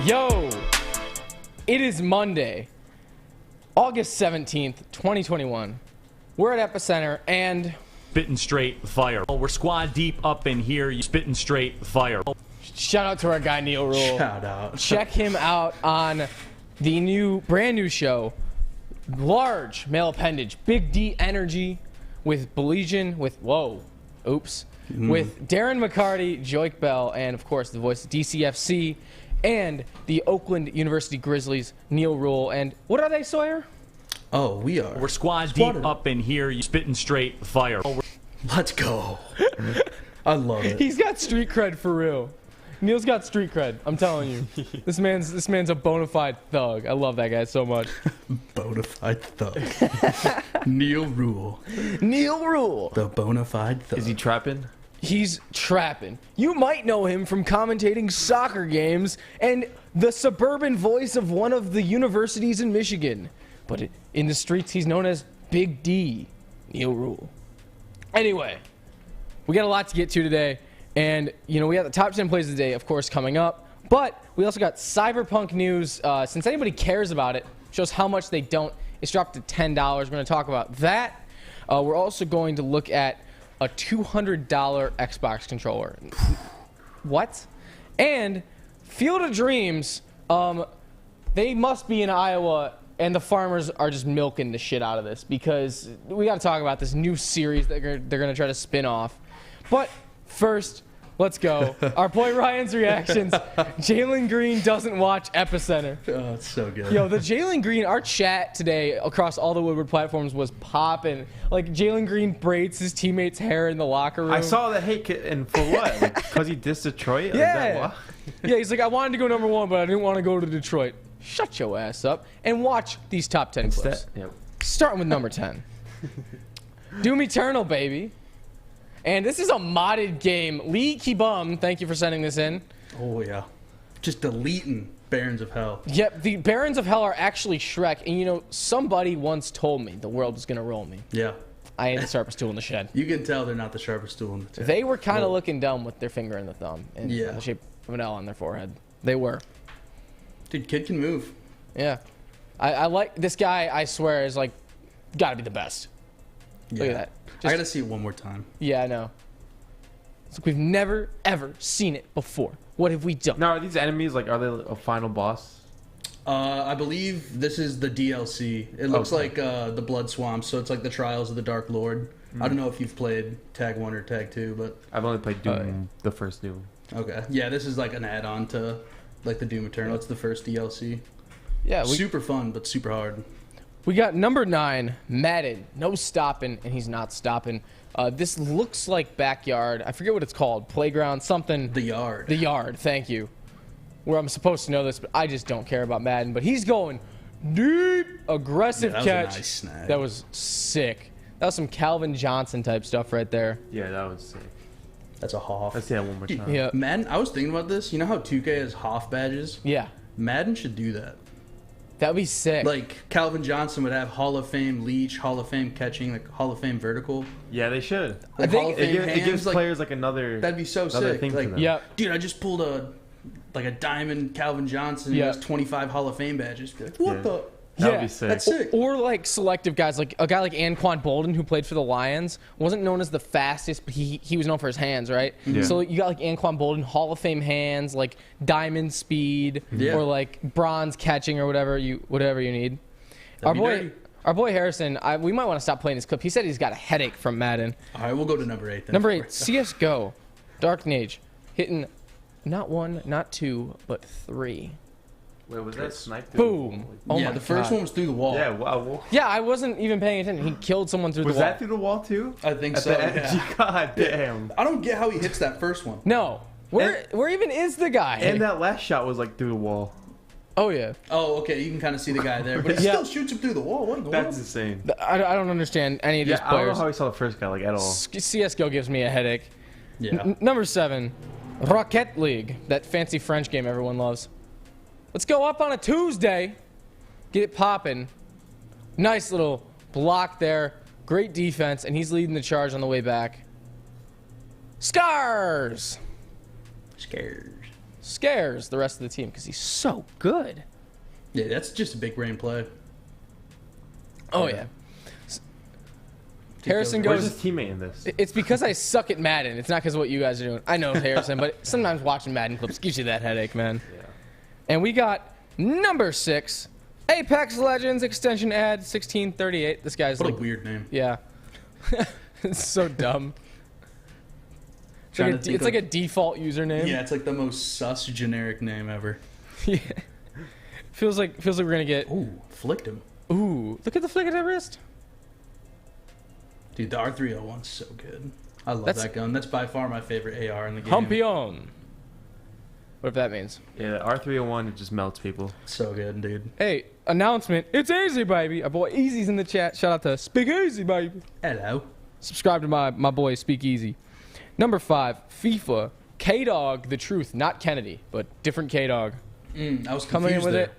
Yo, it is Monday, August 17th, 2021. We're at EpEcenter and... Spitting straight fire. Oh, we're squad deep up in here. You spitting straight fire. Shout out to our guy Neil Rule. Shout out. Check him out on the brand new show, Large Male Appendage, Big D Energy, with Beligian, with Darren McCarty, Joik Bell, and of course the voice of DCFC, and the Oakland University Grizzlies, Neil Rule. And what are they, Sawyer? Oh, we are. We're squad deep up in here. You spitting straight fire. Oh, Let's go. I love it. He's got street cred for real. Neil's got street cred. I'm telling you, this man's a bona fide thug. I love that guy so much. Bona fide thug. Neil Rule. Neil Rule. The bona fide thug. Is he trapping? He's trapping. You might know him from commentating soccer games and the suburban voice of one of the universities in Michigan. But in the streets, he's known as Big D, Neil Rule. Anyway, we got a lot to get to today. And, you know, we got the top 10 plays of the day, of course, coming up. But we also got Cyberpunk news. Since anybody cares about it, shows how much they don't. It's dropped to $10. We're going to talk about that. We're also going to look at a $200 Xbox controller. What? And Field of Dreams, they must be in Iowa, and the farmers are just milking the shit out of this because we got to talk about this new series that they're going to try to spin off. But first, let's go. Our boy Ryan's reactions. Jalen Green doesn't watch EpEcenter. Oh, it's so good. Yo, the Jalen Green, our chat today across all the Woodward platforms was popping. Like, Jalen Green braids his teammates' hair in the locker room. I saw the hate kit, and for what? Because he dissed Detroit? Yeah. Is that why? Yeah, he's like, I wanted to go number one, but I didn't want to go to Detroit. Shut your ass up and watch these top 10 clips. Yep. Starting with number 10. Doom Eternal, baby. And this is a modded game. Lee Kibum, thank you for sending this in. Oh, yeah. Just deleting Barons of Hell. Yep, the Barons of Hell are actually Shrek. And, you know, somebody once told me the world was going to roll me. Yeah. I ain't the sharpest tool in the shed. You can tell they're not the sharpest tool in the tent. They were kind of looking dumb with their finger and the thumb and Yeah. the shape of an L on their forehead. They were. Dude, kid can move. Yeah. I like this guy, I swear, is like, got to be the best. Yeah. Look at that. I gotta see it one more time. Yeah, I know. It's like we've never, ever seen it before. What have we done? Now, are these enemies, like, are they a final boss? I believe this is the DLC. It looks like the Blood Swamp, so it's like the Trials of the Dark Lord. I don't know if you've played Tag 1 or Tag 2, but... I've only played Doom, the first Doom. Okay. Yeah, this is like an add-on to like the Doom Eternal. It's the first DLC. Yeah, Super fun, but super hard. we got number 9, Madden. No stopping, and he's not stopping. This looks like Backyard. I forget what it's called. Playground, something. The Yard. The Yard, thank you. Where I'm supposed to know this, but I just don't care about Madden. But he's going deep, aggressive Yeah, that was catch. a nice snag. That was sick. That was some Calvin Johnson type stuff right there. Yeah, that was sick. That's a Hoff. Let's see that one more time. Yeah. Madden, I was thinking about this. You know how 2K has Hoff badges? Yeah. Madden should do that. That'd be sick. Like, Calvin Johnson would have Hall of Fame Leech, Hall of Fame Catching, like Hall of Fame Vertical. Yeah, they should. Like, I think Hall of It, Fame gives, hands, it gives like, players like another. that'd be so another sick. thing Like, for them. Yep. dude, I just pulled a diamond Calvin Johnson. Yeah. He has 25 Hall of Fame badges. Be like, what Yeah. the? That Yeah, would be sick. That's sick. Or like selective guys, like a guy like Anquan Bolden who played for the Lions, wasn't known as the fastest, but he was known for his hands, right? Yeah. So you got like Anquan Bolden, Hall of Fame hands, like diamond speed, Yeah. or like bronze catching, or whatever you need. That'd be dirty. Our boy Harrison, we might want to stop playing this clip. He said he's got a headache from Madden. All right, we'll go to number 8 then. Number 8, CS:GO, Dark Age, hitting not 1, not 2, but 3. Wait, was that sniped? Boom! Oh yeah, my the first God. one was through the wall. Yeah, wow. Yeah, I wasn't even paying attention. He killed someone through Was the wall. that through the wall too? I think At so. the end? Yeah. God damn. I don't get how he hits that first one. No. Where even is the guy? And that last shot was like through the wall. Oh, yeah. Oh, okay, you can kind of see the guy there, but he Yeah. still shoots him through the wall. What in the That's world? insane. I don't understand any of these Yeah, I don't know players. how he saw the first guy like at all. CSGO gives me a headache. Yeah. Number 7, Rocket League. That fancy French game everyone loves. Let's go up on a Tuesday. Get it popping. Nice little block there. Great defense, and he's leading the charge on the way back. Scars! Scared. scares the rest of the team because he's so good. Yeah, that's just a big brain play. Oh, yeah. Harrison Where's goes, his teammate in this? it's because I suck at Madden. It's not because of what you guys are doing. I know, Harrison, but sometimes watching Madden clips gives you that headache, man. Yeah. And we got number 6, Apex Legends extension ad 1638. This guy's What like, a weird name. yeah. It's so dumb. It's like a default username. Yeah, it's like the most sus generic name ever. Yeah. Feels like we're gonna get. Ooh, flicked him. Ooh, look at the flick of that wrist. Dude, the R301's so good. I love That's- that gun. That's by far my favorite AR in the game. Humpion. Whatever that means. Yeah, the R301, it just melts people. So good, dude. Hey, announcement. It's Easy, baby. Our boy Easy's in the chat. Shout out to Speak Easy, baby. Hello. Subscribe to my boy Speak Easy. Number 5, FIFA. K-Dog, the truth. Not Kennedy, but different K-Dog. I was Coming in confused with there. it.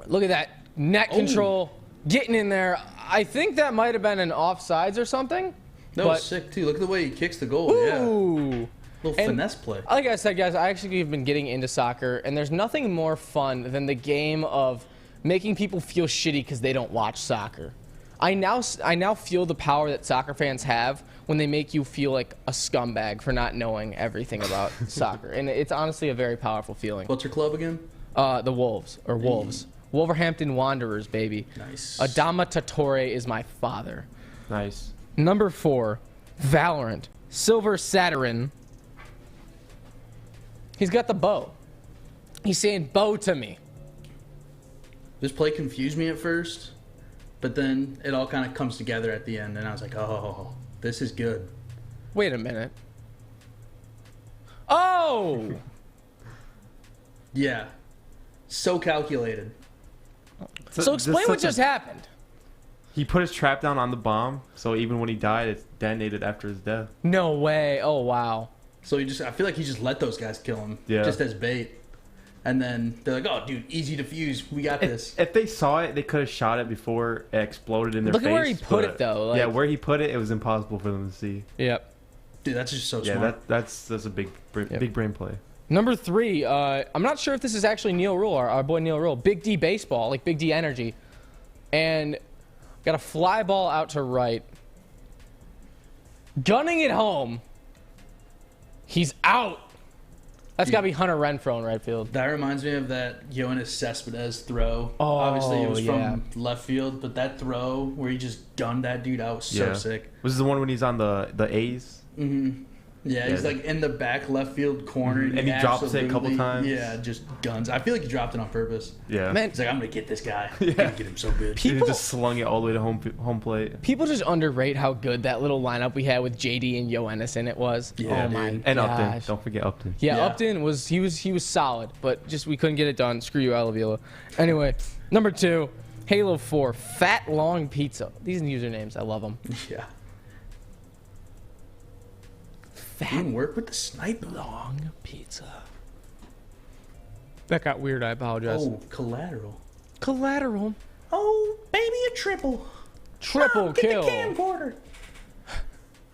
Look at that. Net control. Getting in there. I think that might have been an offsides or something. That but, was sick, too. Look at the way he kicks the goal. Yeah. Ooh. Little And- finesse play. Like I said, guys, I actually have been getting into soccer, and there's nothing more fun than the game of making people feel shitty because they don't watch soccer. I now feel the power that soccer fans have when they make you feel like a scumbag for not knowing everything about soccer, and it's honestly a very powerful feeling. What's your club again? The Wolves. Wolverhampton Wanderers, baby. Nice. Adama Traore is my father. Nice. Number 4, Valorant. Silver Saturn. He's got the bow. He's saying bow to me. This play confused me at first, but then it all kind of comes together at the end, and I was like, oh, this is good. Wait a minute. Oh! Yeah. So calculated. So explain what just happened. He put his trap down on the bomb, so even when he died, it detonated after his death. No way. Oh, wow. So I feel like he just let those guys kill him, Yeah. just as bait. And then they're like, oh, dude, easy to fuse. We got this. If they saw it, they could have shot it before it exploded in their Look face. at where he put but- it, though. yeah, like- where he put it, it was impossible for them to see. Yep. Dude, that's just so Yeah, smart. that's a big brain play. Number 3, I'm not sure if this is actually Neil Rule, our boy Neil Rule. Big D baseball, like Big D energy. And got a fly ball out to right. Gunning it home. He's out. That's got to be Hunter Renfroe in right field. That reminds me of that Yoenis Cespedes throw. Oh, Obviously, it was yeah. from left field, but that throw where he just gunned that dude out was so Yeah. sick. Was this the one when he's on the A's? Yeah, he's Yeah. like in the back left field corner. And he drops it a couple absolutely- times. Yeah, just guns. I feel like he dropped it on purpose. Yeah. Man, He's like, I'm going to get this guy. I'm going to get him so good. He people- just slung it all the way to home plate. People just underrate how good that little lineup we had with JD and Yoenis in it was. Yeah, oh my dude. And Upton. gosh. Don't forget Upton. Yeah, Yeah. Upton was solid, but just we couldn't get it done. Screw you, Alavila. Anyway, number 2, Halo 4, Fat Long Pizza. These usernames, I love them. Yeah. Fat Didn't work with the sniper. Long Pizza. That got weird. I apologize. Oh, collateral. Collateral. Oh, baby, a triple. Triple Mom, get kill. the camcorder.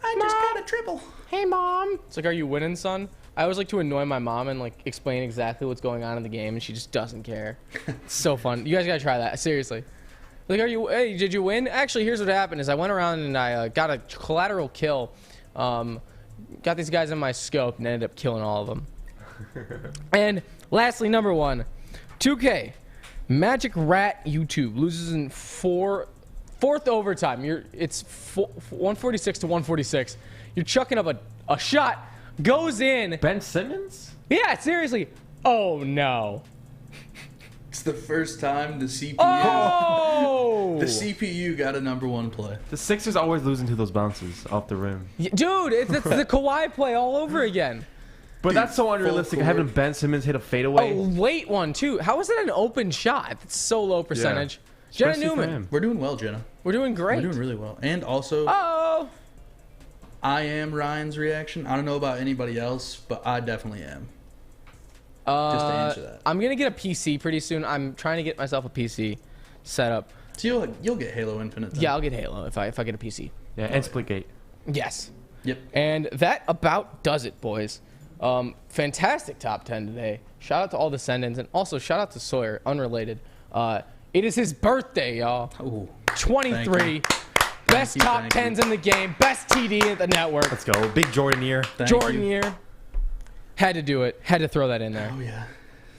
I just got a triple. Hey, Mom. It's like, are you winning, son? I always like to annoy my mom and like explain exactly what's going on in the game, and she just doesn't care. It's so fun. You guys gotta try that. Seriously. Like, hey, did you win? Actually, here's what happened: is I went around and I got a collateral kill. Got these guys in my scope and ended up killing all of them. And lastly, number 1, 2K, Magic Rat YouTube loses in fourth overtime. It's 146 to 146. You're chucking up a shot, goes in. Ben Simmons? Yeah, seriously. Oh no. It's the first time the CPU, Oh, the CPU got a number 1 play. The Sixers always losing to those bounces off the rim. Dude, it's the Kawhi play all over again. But that's so unrealistic. full Having court. Ben Simmons hit a Oh, fadeaway. late one too. How is that an open shot? It's so low percentage. Jenna Especially for Newman, him. We're doing well, Jenna. we're doing great. We're doing really well. And also, Oh, I am Ryan's reaction. I don't know about anybody else, but I definitely am. Just to answer that. I'm gonna get a PC pretty soon. I'm trying to get myself a PC set up. So you'll get Halo Infinite then. Yeah, I'll get Halo if I get a PC. Yeah, and Splitgate. Yes. Yep. And that about does it, boys. Fantastic top 10 today. Shout out to all the send-ins, and also shout out to Sawyer, unrelated. It is his birthday, y'all. Ooh, 23. Best top 10s in the game. Best TD at the network. Let's go. Big Jordan year. Jordan year. Had to do it. Had to throw that in there. Oh, yeah.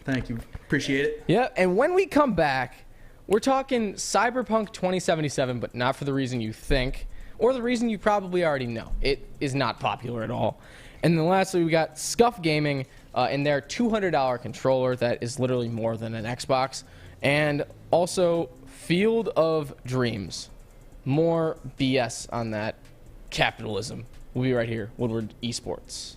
Thank you. Appreciate it. Yeah, and when we come back, we're talking Cyberpunk 2077, but not for the reason you think, or the reason you probably already know. It is not popular at all. And then lastly, we got Scuf Gaming and their $200 controller that is literally more than an Xbox. And also Field of Dreams. More BS on that. Capitalism. We'll be right here. Woodward Esports.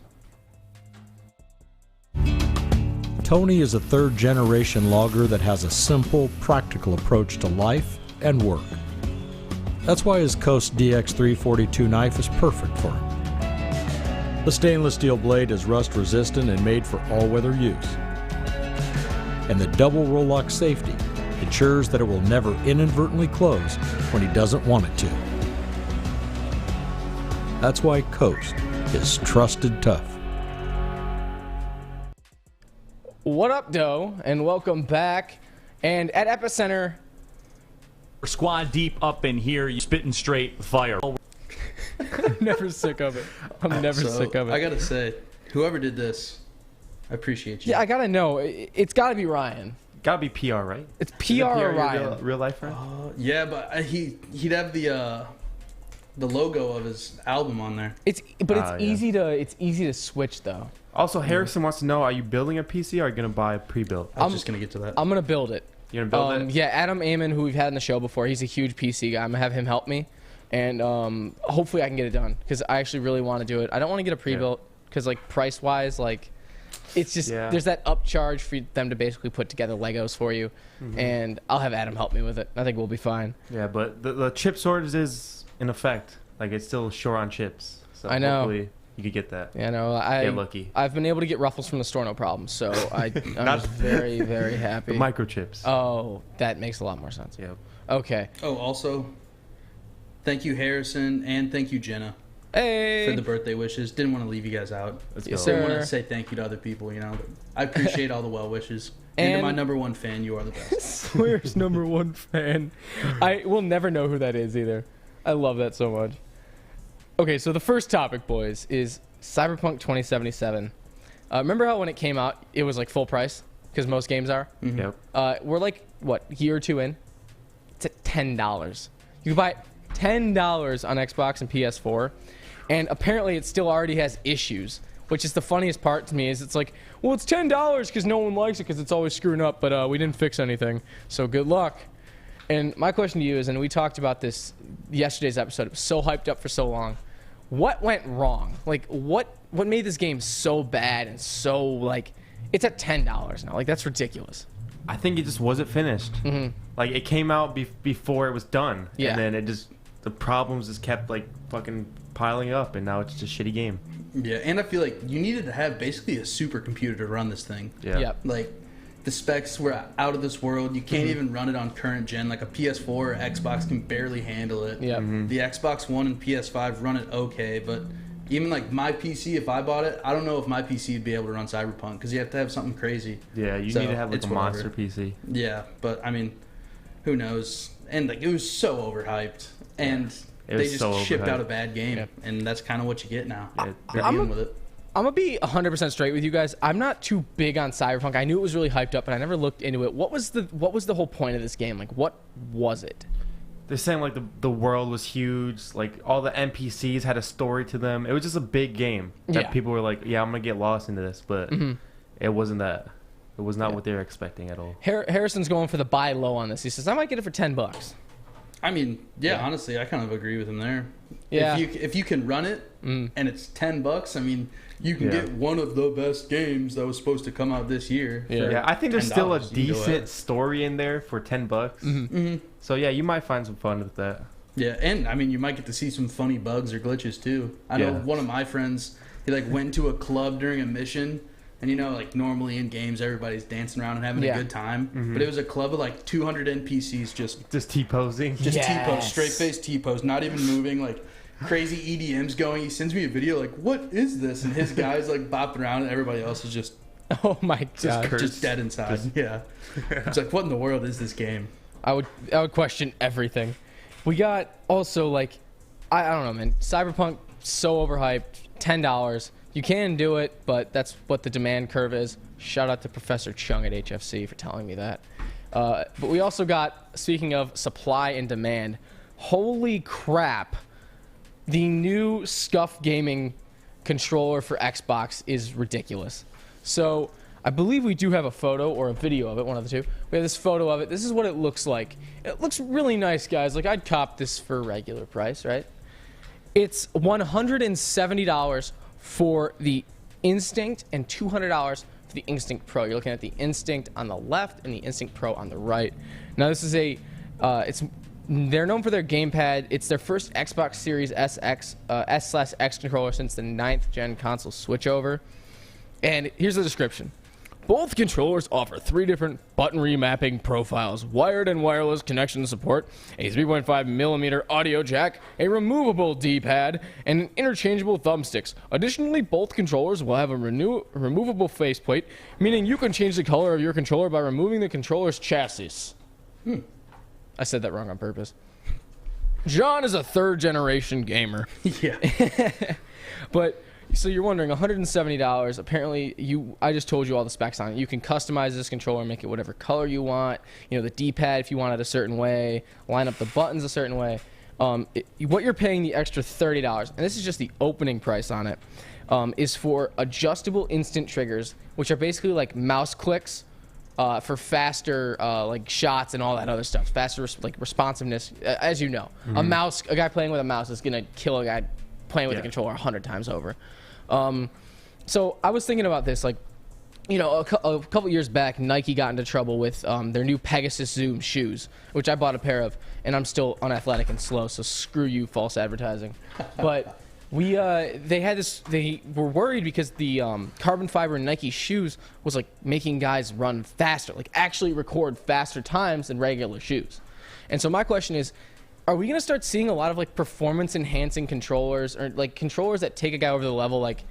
Tony is a third-generation logger that has a simple, practical approach to life and work. That's why his Coast DX342 knife is perfect for him. The stainless steel blade is rust-resistant and made for all-weather use. And the double roll-lock safety ensures that it will never inadvertently close when he doesn't want it to. That's why Coast is trusted tough. What up, Doe, and welcome back. And at EpEcenter, We're squad deep up in here. You spitting straight fire. I'm never sick of it. I'm never sick of it. I gotta say, whoever did this, I appreciate you. Yeah, I gotta know. It's gotta be Ryan. Gotta be PR, right? It's Is PR it or your Ryan. real life friend? Yeah, but he'd have the logo of his album on there. It's yeah. easy to switch though. Also, Harrison wants to know: are you building a PC or are you gonna buy a pre-built? I was just gonna get to that. I'm gonna build it. You're gonna build it? Yeah, Adam Amon, who we've had in the show before, he's a huge PC guy. I'm gonna have him help me, and hopefully I can get it done because I actually really want to do it. I don't want to get a pre-built because like price wise, like it's just there's that upcharge for them to basically put together Legos for you, and I'll have Adam help me with it. I think we'll be fine. Yeah, but the chip shortage is in effect. Like it's still short on chips. So I know. Hopefully you could get that. Yeah, no, Get lucky. I've been able to get Ruffles from the store, no problem. So I'm very, very happy. The microchips. Oh, that makes a lot more sense. Yep. Okay. Oh, also, thank you, Harrison, and thank you, Jenna, Hey. for the birthday wishes. Didn't want to leave you guys out. Let's Yes, go. sir. I want to say thank you to other people, you know. I appreciate all the well wishes. And to And- my number one fan, you are the best. Sawyer's #1 fan. I will never know who that is either. I love that so much. Okay, so the first topic, boys, is Cyberpunk 2077. Remember how when it came out, it was like full price? Because most games are? Yep. We're like, what, year or two in? It's at $10. You can buy it $10 on Xbox and PS4. And apparently it still already has issues, which is the funniest part to me is it's like, well, it's $10 because no one likes it because it's always screwing up, but we didn't fix anything. So good luck. And my question to you is, and we talked about this yesterday's episode, it was so hyped up for so long. What went wrong? Like, what made this game so bad and so, like, it's at $10 now. Like, that's ridiculous. I think it just wasn't finished. Like it came out before it was done. Yeah. And then the problems just kept like fucking piling up, and now it's just a shitty game. Yeah, and I feel like you needed to have basically a supercomputer to run this thing. Yeah. Yep. Like, the specs were out of this world. You can't even run it on current gen. Like a PS4 or Xbox can barely handle it. Yep. The Xbox One and PS5 run it okay, but even like my PC, if I bought it, I don't know if my PC would be able to run Cyberpunk because you have to have something crazy. Yeah, you So, need to have like it's a whatever. monster PC. Yeah, but I mean, who knows? And like it was so overhyped, and It they was just so shipped out a overhyped. bad game, Yep. and that's kind of what you get now. Yeah, You're I'm dealing a- with it. I'm going to be 100% straight with you guys. I'm not too big on Cyberpunk. I knew it was really hyped up, but I never looked into it. What was the whole point of this game? Like, what was it? They're saying like the world was huge, like all the NPCs had a story to them. It was just a big game that Yeah. people were like, yeah, I'm gonna get lost into this, but it wasn't that. It was not what they were expecting at all. Harrison's going for the buy low on this. He says, I might get it for $10. I mean, yeah, honestly, I kind of agree with him there. Yeah. If you can run it and it's $10, I mean, you can get one of the best games that was supposed to come out this year. Yeah. for Yeah, I think there's still a $10. You can go ahead. decent story in there for $10. So yeah, you might find some fun with that. Yeah, and I mean, you might get to see some funny bugs or glitches too. I know Yeah. one of my friends, he like went to a club during a mission, and you know, like normally in games, everybody's dancing around and having Yeah. a good time. But it was a club of like 200 NPCs just Just T-posing. T-pose, Yes. straight face T-pose, not even moving. Like crazy EDM's going. He sends me a video like, "What is this?" And his guy's like bopping around, and everybody else is just Oh my god. just dead inside. Yeah. It's like, what in the world is this game? I would question everything. We got also like I don't know, man. Cyberpunk so overhyped. $10. You can do it, but that's what the demand curve is. Shout out to Professor Chung at HFC for telling me that. But we also got, speaking of supply and demand, holy crap, the new Scuf gaming controller for Xbox is ridiculous. So I believe we do have a photo or a video of it, one of the two. We have this photo of it. This is what it looks like. It looks really nice, guys. Like, I'd cop this for regular price, right? It's $170 for the Instinct and $200 for the Instinct Pro. You're looking at the Instinct on the left and the Instinct Pro on the right. Now, this is they're known for their gamepad. It's their first Xbox Series S/X controller since the 9th gen console switchover. And here's the description. Both controllers offer 3 different button remapping profiles, wired and wireless connection support, a 3.5mm audio jack, a removable D-pad, and an interchangeable thumbsticks. Additionally, both controllers will have a removable faceplate, meaning you can change the color of your controller by removing the controller's chassis. I said that wrong on purpose. John is a 3rd-generation gamer. Yeah. But so you're wondering, $170. Apparently, I just told you all the specs on it. You can customize this controller, make it whatever color you want. You know, the D-pad if you want it a certain way, line up the buttons a certain way. What you're paying the extra $30, and this is just the opening price on it, is for adjustable instant triggers, which are basically like mouse clicks for faster like shots and all that other stuff. Faster like responsiveness, as you know. A guy playing with a mouse is gonna kill a guy playing with a controller 100 times over. So I was thinking about this, like, you know, a couple years back, Nike got into trouble with their new Pegasus Zoom shoes, which I bought a pair of, and I'm still unathletic and slow, so screw you, false advertising. But they were worried because the carbon fiber in Nike shoes was like making guys run faster, like actually record faster times than regular shoes. And so my question is, are we going to start seeing a lot of like performance enhancing controllers, or like controllers that take a guy over the level? Like,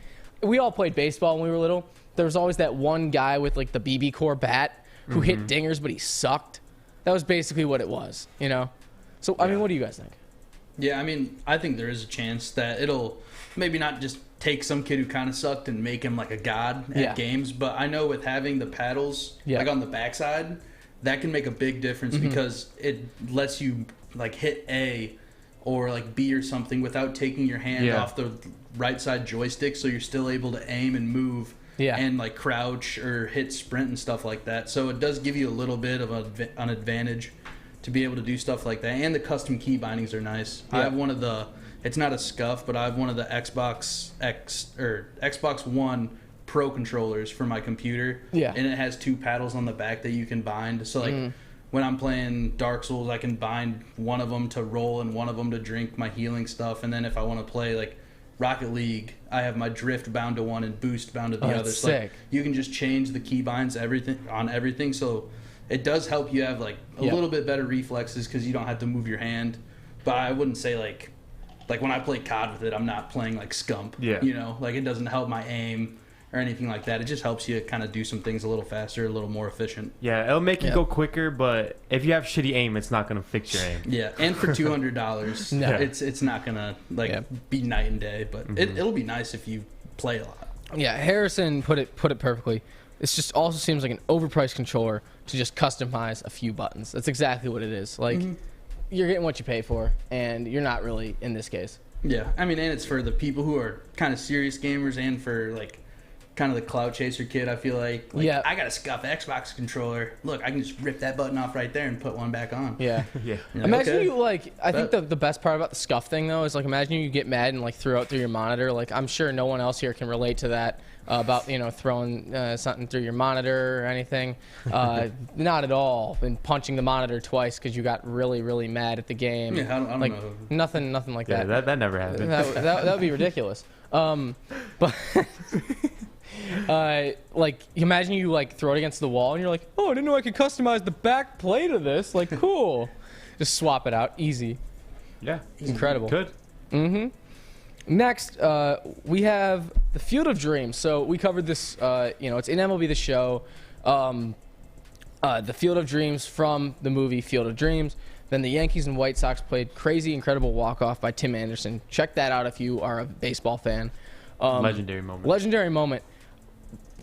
we all played baseball when we were little. There was always that one guy with like the BB core bat who hit dingers, but he sucked. That was basically what it was, you know? So, I mean, what do you guys think? Yeah, I mean, I think there is a chance that it'll maybe not just take some kid who kind of sucked and make him like a god at games, but I know with having the paddles like on the backside, that can make a big difference because it lets you like hit A or like B or something without taking your hand off the right side joystick, so you're still able to aim and move and like crouch or hit sprint and stuff like that. So it does give you a little bit of an advantage to be able to do stuff like that. And the custom key bindings are nice. I have one of the, it's not a Scuf, but I have one of the Xbox One Pro controllers for my computer. Yeah. And it has 2 paddles on the back that you can bind. So like when I'm playing Dark Souls, I can bind one of them to roll and one of them to drink my healing stuff. And then if I want to play like Rocket League, I have my drift bound to one and boost bound to the other. So like, you can just change the key binds on everything. So it does help you have like a little bit better reflexes because you don't have to move your hand. But I wouldn't say like when I play COD with it, I'm not playing like Scump. Yeah. You know, like it doesn't help my aim or anything like that. It just helps you kind of do some things a little faster, a little more efficient. Yeah, it'll make you go quicker, but if you have shitty aim, it's not going to fix your aim. Yeah, and for $200, it's not going to like be night and day, but it'll be nice if you play a lot. Yeah, Harrison put it perfectly. This just also seems like an overpriced controller to just customize a few buttons. That's exactly what it is. Like, you're getting what you pay for, and you're not really in this case. Yeah, I mean, and it's for the people who are kind of serious gamers and for like kind of the clout chaser kid. I feel like I got a Scuf Xbox controller. Look, I can just rip that button off right there and put one back on. Yeah. Yeah. Imagine you like, I think the best part about the Scuf thing though is like, imagine you get mad and like throw it through your monitor. Like, I'm sure no one else here can relate to that about, you know, throwing something through your monitor or anything. Not at all. And punching the monitor twice because you got really, really mad at the game. Yeah, I don't like, know. Nothing like that. That never happened. That would be ridiculous. But like, imagine you like throw it against the wall and you're like, oh, I didn't know I could customize the back plate of this. Like, cool. Just swap it out. Easy. Yeah. Incredible. Good. Next, we have the Field of Dreams. So we covered this, it's in MLB The Show. The Field of Dreams from the movie Field of Dreams. Then the Yankees and White Sox played Crazy Incredible Walk-Off by Tim Anderson. Check that out if you are a baseball fan. Legendary moment. Legendary moment.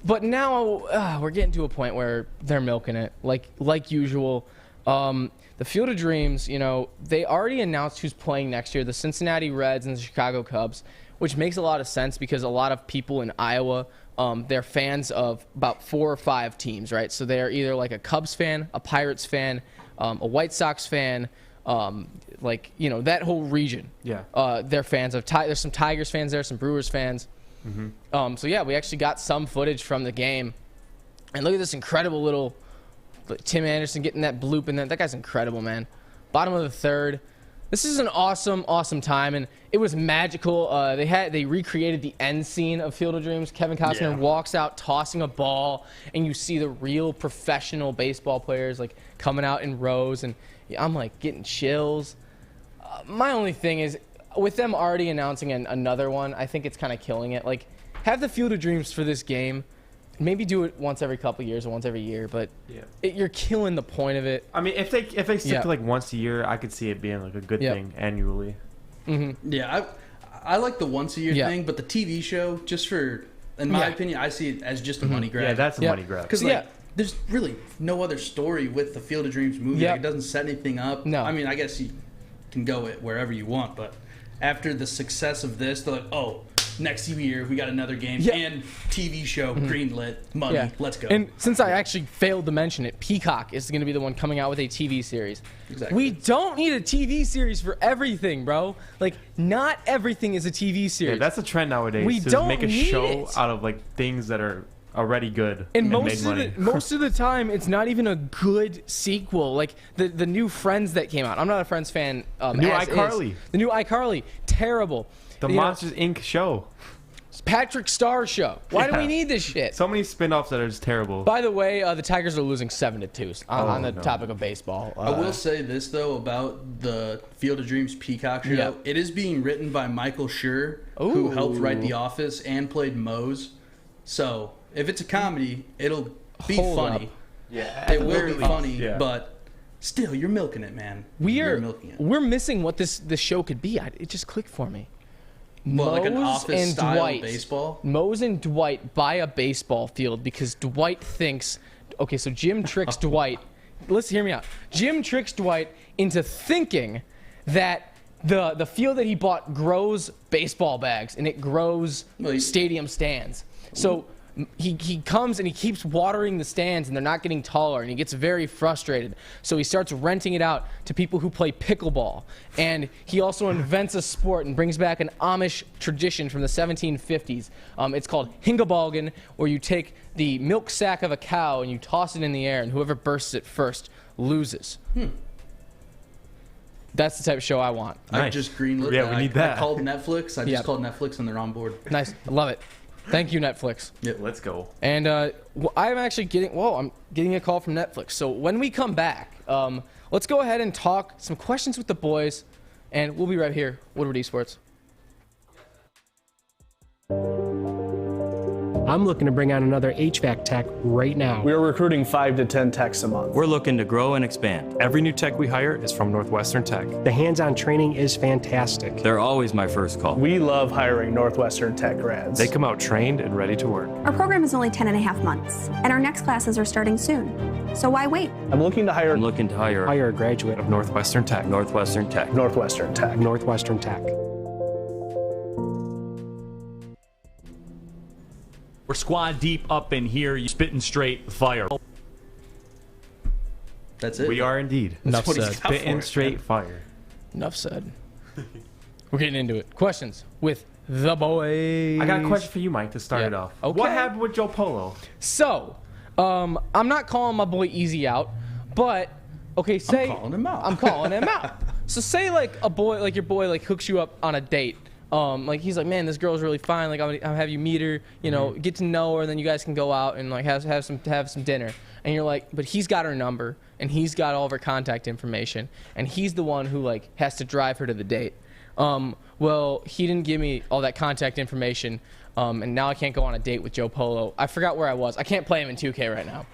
But now we're getting to a point where they're milking it, like usual. The Field of Dreams, they already announced who's playing next year, the Cincinnati Reds and the Chicago Cubs, which makes a lot of sense because a lot of people in Iowa, they're fans of about 4 or 5 teams, right? So they're either like a Cubs fan, a Pirates fan, a White Sox fan, that whole region. Yeah. They're fans of. There's some Tigers fans there, some Brewers fans. So yeah, we actually got some footage from the game, and look at this incredible little Tim Anderson getting that bloop, and that guy's incredible, man. Bottom of the 3rd. This is an awesome time, and it was magical. They recreated the end scene of Field of Dreams. Kevin Costner walks out tossing a ball, and you see the real professional baseball players like coming out in rows, and I'm like getting chills. My only thing is, with them already announcing another one, I think it's kind of killing it. Like, have the Field of Dreams for this game. Maybe do it once every couple years or once every year, but you're killing the point of it. I mean, if they stick to like once a year, I could see it being like a good thing annually. Yeah, I like the once a year thing, but the TV show, just for, in my opinion, I see it as just a money grab. Yeah, that's a money grab. Because there's really no other story with the Field of Dreams movie. Like, it doesn't set anything up. No. I mean, I guess you can go it wherever you want, but after the success of this, they're like, oh, next year we got another game and TV show, greenlit, money, let's go. And since I actually failed to mention it, Peacock is going to be the one coming out with a TV series. Exactly. We don't need a TV series for everything, bro. Like, not everything is a TV series. Yeah, that's a trend nowadays. We to don't make a need show it. out of like things that are already good and made money. most of the time, it's not even a good sequel. Like the new Friends that came out. I'm not a Friends fan. New iCarly. The new iCarly, terrible. The Monsters Inc. show. Patrick Star show. Why do we need this shit? So many spin-offs that are just terrible. By the way, the Tigers are losing 7-2 on the topic of baseball. I will say this, though, about the Field of Dreams Peacock show. It is being written by Michael Schur, who helped write The Office and played Mose. So, if it's a comedy, it'll be funny. Yeah, it will be funny, but still, you're milking it, man. You're milking it. We're missing what this show could be. It just clicked for me. Well, like an Mose Office and style Dwight. baseball? Mose and Dwight buy a baseball field because Dwight thinks, okay, so Jim tricks Dwight. Listen, hear me out. Jim tricks Dwight into thinking that the field that he bought grows baseball bags and it grows stadium stands. So he comes and he keeps watering the stands and they're not getting taller, and he gets very frustrated. So he starts renting it out to people who play pickleball. And he also invents a sport and brings back an Amish tradition from the 1750s. It's called hingebalgen, where you take the milk sack of a cow and you toss it in the air, and whoever bursts it first loses. That's the type of show I want. I just greenlit that. We need that. I called Netflix. I just called Netflix and they're on board. Nice. I love it. Thank you, Netflix. Yep. Let's go. And I'm actually I'm getting a call from Netflix. So when we come back, let's go ahead and talk some questions with the boys, and we'll be right here, Woodward Esports. I'm looking to bring on another HVAC tech right now. We are recruiting 5 to 10 techs a month. We're looking to grow and expand. Every new tech we hire is from Northwestern Tech. The hands-on training is fantastic. They're always my first call. We love hiring Northwestern Tech grads. They come out trained and ready to work. Our program is only 10.5 months, and our next classes are starting soon. So why wait? I'm looking to hire Hire a graduate of Northwestern Tech. Northwestern Tech. Northwestern Tech. Northwestern Tech. We're squad deep up in here. You spitting straight fire. That's it. We are indeed. Enough said. Spitting straight fire. Enough said. We're getting into it. Questions with the boys. I got a question for you, Mike, to start it off. Okay. What happened with Joe Polo? So, I'm not calling my boy Easy out, but okay, say I'm calling him out. I'm calling him out. So say like a boy, like your boy, like hooks you up on a date. Like he's like, man, this girl's really fine. Like I'll have you meet her, get to know her, and then you guys can go out and like have some dinner. And you're like, but he's got her number and he's got all of her contact information, and he's the one who like has to drive her to the date. Well, he didn't give me all that contact information, and now I can't go on a date with Joe Polo. I forgot where I was. I can't play him in 2K right now.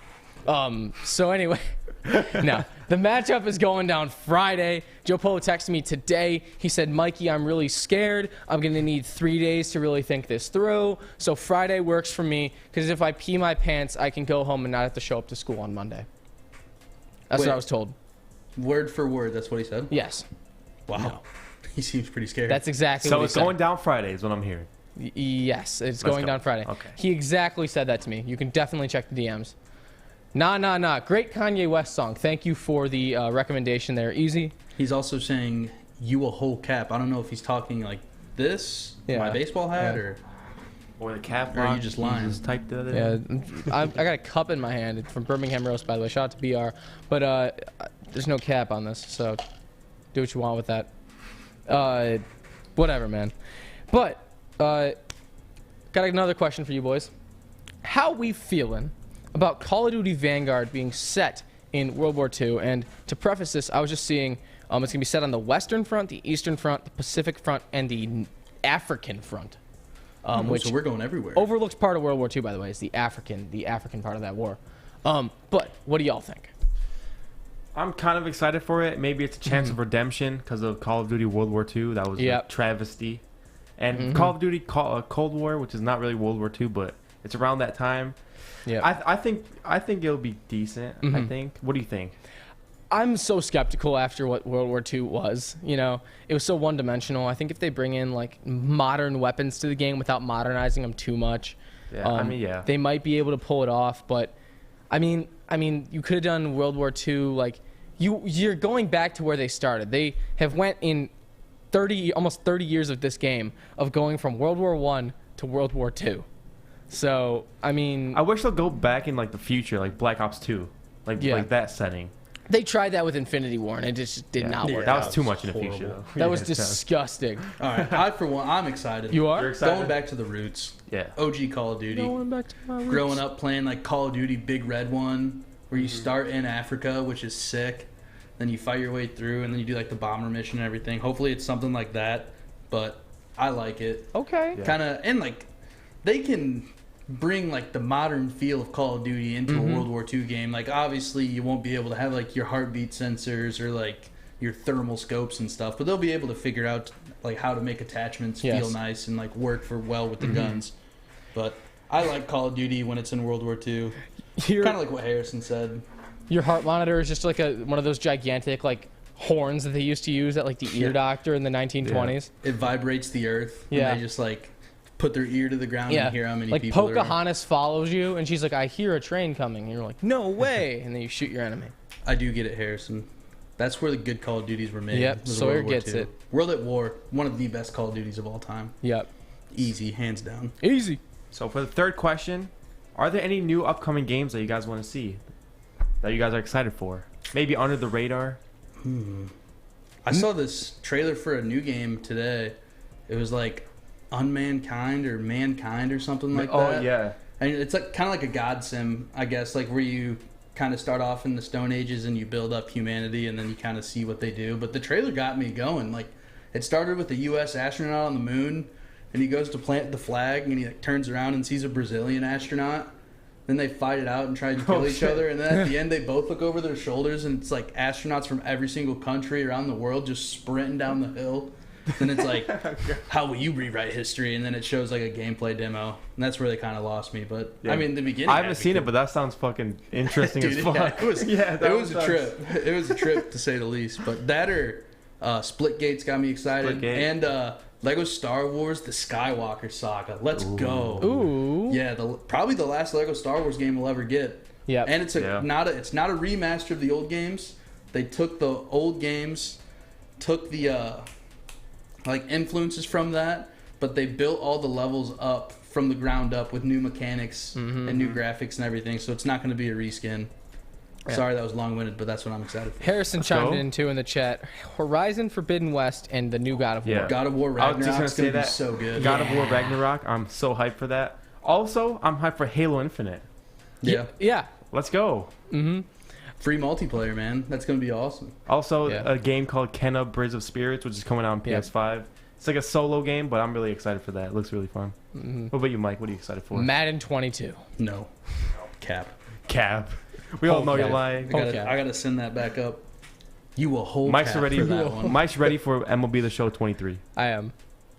So anyway, no. The matchup is going down Friday. Joe Polo texted me today. He said, Mikey, I'm really scared. I'm going to need 3 days to really think this through. So Friday works for me, because if I pee my pants, I can go home and not have to show up to school on Monday. That's what I was told. Word for word, that's what he said? Yes. Wow. No. He seems pretty scared. That's exactly what he said. So it's going down Friday is what I'm hearing. Yes, it's going down Friday. Okay. He exactly said that to me. You can definitely check the DMs. Nah. Great Kanye West song. Thank you for the recommendation there. Easy. He's also saying, you a whole cap. I don't know if he's talking like this, my baseball hat, or the cap. Or are you just lying? You just typed that in. Yeah, I got a cup in my hand. It's from Birmingham Roast, by the way. Shout out to BR. But there's no cap on this, so do what you want with that. Whatever, man. But got another question for you boys. How we feeling about Call of Duty Vanguard being set in World War II? And to preface this, I was just seeing it's going to be set on the Western Front, the Eastern Front, the Pacific Front, and the African Front. Which so we're going everywhere. Overlooked part of World War II, by the way, is the African part of that war. But what do y'all think? I'm kind of excited for it. Maybe it's a chance of redemption because of Call of Duty World War II. That was a travesty. And Call of Duty Cold War, which is not really World War II, but it's around that time. Yeah, I think it'll be decent. I think. What do you think? I'm so skeptical after what World War II was. You know, it was so one-dimensional. I think if they bring in like modern weapons to the game without modernizing them too much, they might be able to pull it off. But I mean, you could have done World War II like you're going back to where they started. They have went in almost 30 years of this game of going from World War I to World War II. So, I mean, I wish they'll go back in like the future, like Black Ops 2, like that setting. They tried that with Infinity War, and it just did not work. That was too much in the future. That was disgusting. All right, for one, I'm excited. You are? You're excited? Going back to the roots. Yeah. OG Call of Duty. Going back to my roots. Growing up playing like Call of Duty Big Red one, where you start in Africa, which is sick. Then you fight your way through, and then you do like the bomber mission and everything. Hopefully it's something like that, but I like it. Okay. Yeah. Kind of, and like they can bring like the modern feel of Call of Duty into a World War II game. Like obviously you won't be able to have like your heartbeat sensors or like your thermal scopes and stuff, but they'll be able to figure out like how to make attachments feel nice and like work well with the guns. But I like Call of Duty when it's in World War II. Kind of like what Harrison said. Your heart monitor is just like one of those gigantic like horns that they used to use at like the ear doctor in the 1920s. It vibrates the earth. Yeah. And they just like put their ear to the ground and hear how many people like Pocahontas follows you and she's like, I hear a train coming, and you're like, no way, and then you shoot your enemy. I do get it, Harrison. That's where the good Call of Duties were made. Yep, Sawyer gets it. World at War, one of the best Call of Duties of all time. Yep. Easy, hands down. Easy. So for the third question, are there any new upcoming games that you guys want to see, that you guys are excited for? Maybe under the radar? I saw this trailer for a new game today. It was like Unmankind or Mankind or something like that. Oh, yeah. And it's like kind of like a God sim, I guess, like where you kind of start off in the Stone Ages and you build up humanity and then you kind of see what they do. But the trailer got me going. Like, it started with a U.S. astronaut on the moon, and he goes to plant the flag, and he like turns around and sees a Brazilian astronaut. Then they fight it out and try to kill each other, and then at the end they both look over their shoulders, and it's like astronauts from every single country around the world just sprinting down the hill. Then it's like, how will you rewrite history? And then it shows like a gameplay demo, and that's where they kind of lost me. But I mean, the beginning. I haven't seen it, but that sounds fucking interesting as fuck. Yeah, it was a trip. It was a trip to say the least. But that or Splitgate's got me excited, and Lego Star Wars: The Skywalker Saga. Let's go! Ooh, yeah, probably the last Lego Star Wars game we'll ever get. Yeah, and it's not a remaster of the old games. They took the old games, took the like influences from that, but they built all the levels up from the ground up with new mechanics and new graphics and everything. So it's not going to be a reskin. Yeah. Sorry that was long-winded, but that's what I'm excited for. Harrison chimed in too in the chat. Horizon Forbidden West and the new God of War. God of War Ragnarok's going to be so good. God of War Ragnarok, I'm so hyped for that. Also, I'm hyped for Halo Infinite. Yeah. Yeah. Let's go. Free multiplayer, man. That's going to be awesome. Also, a game called Kenna Bridge of Spirits, which is coming out on PS5. It's like a solo game, but I'm really excited for that. It looks really fun. What about you, Mike? What are you excited for? Madden 22. No. Cap. We all know you're lying. I got to send that back up. You will hold Mike's Cap ready for that one. Mike's ready for MLB The Show 23. I am.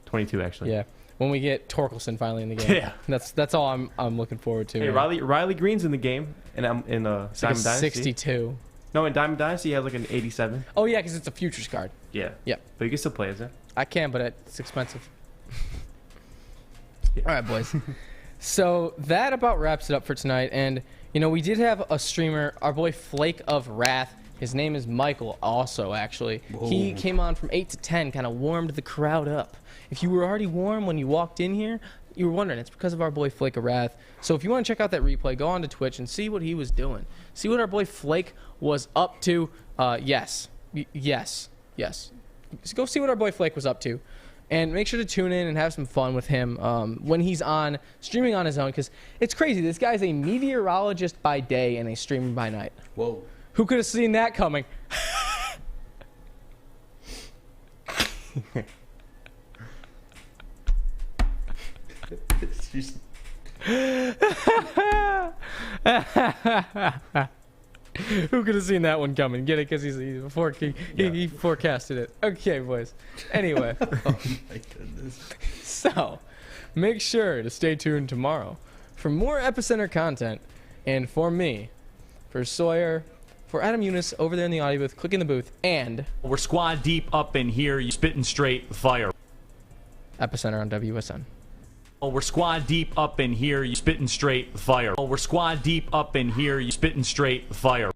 22, actually. Yeah. When we get Torkelson finally in the game. Yeah. That's all I'm looking forward to. Hey, Riley Green's in the game in Diamond Dynasty. 62. No, in Diamond Dynasty he has like an 87. Oh yeah, because it's a futures card. Yeah. Yep. But you can still play as it. I can, but it's expensive. All right, boys. So that about wraps it up for tonight. And you know, we did have a streamer, our boy Flake of Wrath. His name is Michael. Also, actually, he came on from 8 to 10, kind of warmed the crowd up. If you were already warm when you walked in here, you were wondering, it's because of our boy Flake of Wrath. So if you want to check out that replay, go on to Twitch and see what he was doing. See what our boy Flake was up to. Yes. So go see what our boy Flake was up to. And make sure to tune in and have some fun with him when he's on streaming on his own. Because it's crazy. This guy's a meteorologist by day and a streamer by night. Whoa. Who could have seen that coming? Who could have seen that one coming? Get it? Because he forecasted it. Okay, boys. Anyway. Oh my goodness. So, make sure to stay tuned tomorrow for more EpEcenter content. And for me, for Sawyer, for Adam Eunice over there in the audio booth, click in the booth, and we're squad deep up in here. You spitting straight fire. EpEcenter on WSN. We're squad deep up in here. You spitting straight fire. We're squad deep up in here. You spitting straight fire.